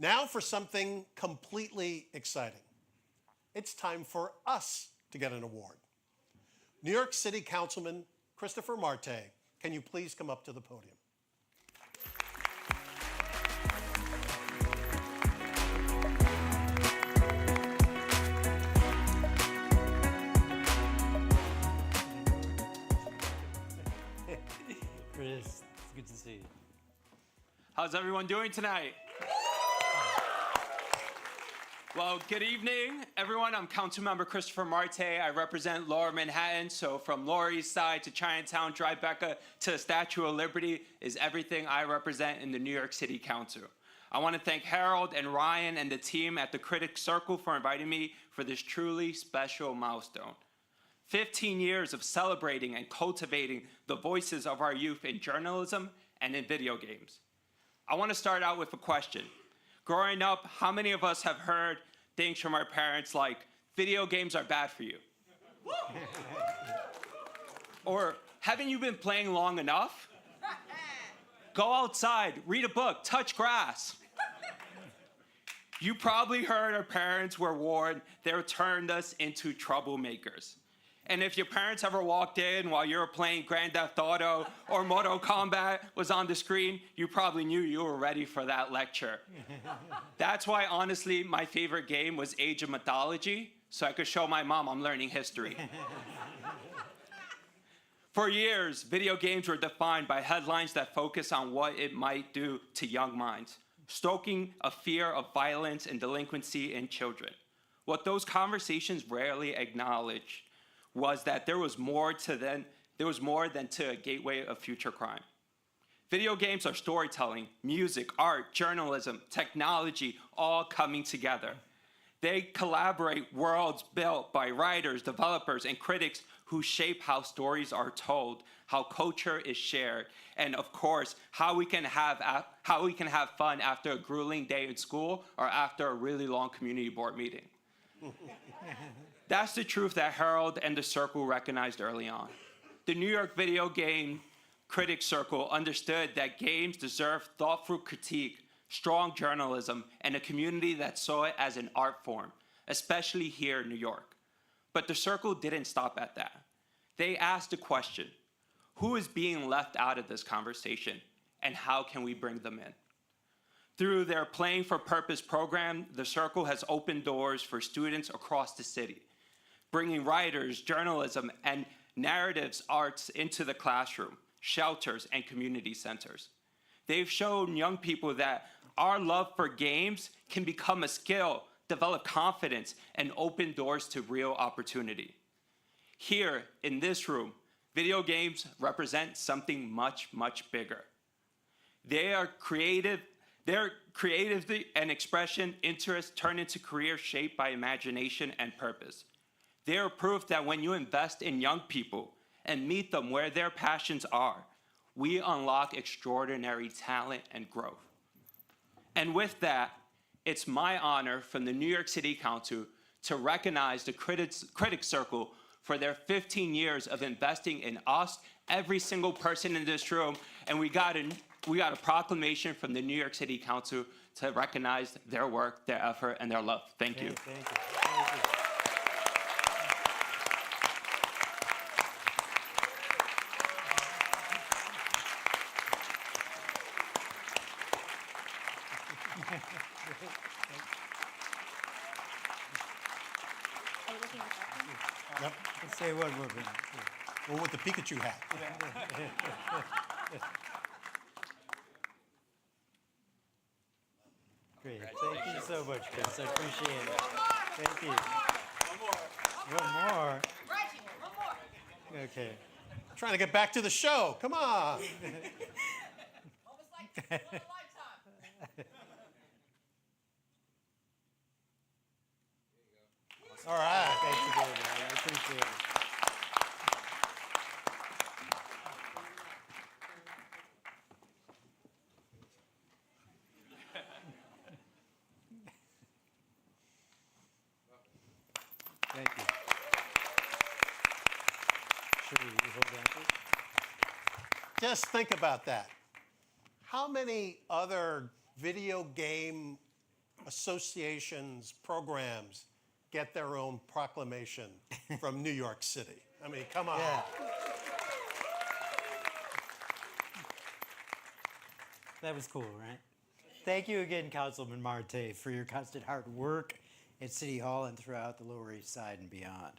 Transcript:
Now for something completely exciting. It's time for us to get an award. New York City Councilman Christopher Marte, can you please come up to the podium? Chris, it's good to see you. How's everyone doing tonight? Well, good evening, everyone. I'm Councilmember Christopher Marte. I represent Lower Manhattan, so from Lower East Side to Chinatown, Tribeca to the Statue of Liberty is everything I represent in the New York City Council. I want to thank Harold and Ryan and the team at the Critics Circle for inviting me for this truly special milestone. 15 years of celebrating and cultivating the voices of our youth in journalism and in video games. I want to start out with a question. Growing up, how many of us have heard things from our parents like, video games are bad for you? Or, haven't you been playing long enough? Go outside, read a book, touch grass. You probably heard our parents were warned they turned us into troublemakers. And if your parents ever walked in while you were playing Grand Theft Auto or Mortal Kombat was on the screen, you probably knew you were ready for that lecture. That's why, honestly, my favorite game was Age of Mythology, so I could show my mom I'm learning history. For years, video games were defined by headlines that focus on what it might do to young minds, stoking a fear of violence and delinquency in children. What those conversations rarely acknowledged was that there was more than to a gateway of future crime. Video games are storytelling, music, art, journalism, technology, all coming together. They collaborate worlds built by writers, developers, and critics who shape how stories are told, how culture is shared, and of course, how we can have fun after a grueling day in school or after a really long community board meeting. That's the truth that Harold and the Circle recognized early on. The New York Video Game Critics Circle understood that games deserve thoughtful critique, strong journalism, and a community that saw it as an art form, especially here in New York. But the Circle didn't stop at that. They asked the question, who is being left out of this conversation, and how can we bring them in? Through their Playing for Purpose program, the Circle has opened doors for students across the city, bringing writers, journalism, and narratives arts into the classroom, shelters, and community centers. They've shown young people that our love for games can become a skill, develop confidence, and open doors to real opportunity. Here, in this room, video games represent something much, much bigger. Their creativity and expression, interest turn into careers shaped by imagination and purpose. They are proof that when you invest in young people and meet them where their passions are, we unlock extraordinary talent and growth. And with that, it's my honor from the New York City Council to recognize the Critics Circle for their 15 years of investing in us, every single person in this room, and we got a proclamation from the New York City Council to recognize their work, their effort, and their love. Thank you. Thank you. Thank you. Are you looking at that? Yep. Let's say one more thing. Well, with the Pikachu hat. Great. Thank you so much, Chris. I appreciate it. Thank you. One more. Right, one more. Okay. Trying to get back to the show. Come on. Almost like a lifetime. All right. Thank you very much. I appreciate it. Thank you. Should we hold that? Just think about that. How many other video game associations, programs get their own proclamation from New York City. I mean, come on. Yeah. That was cool, right? Thank you again, Councilman Marte, for your constant hard work at City Hall and throughout the Lower East Side and beyond.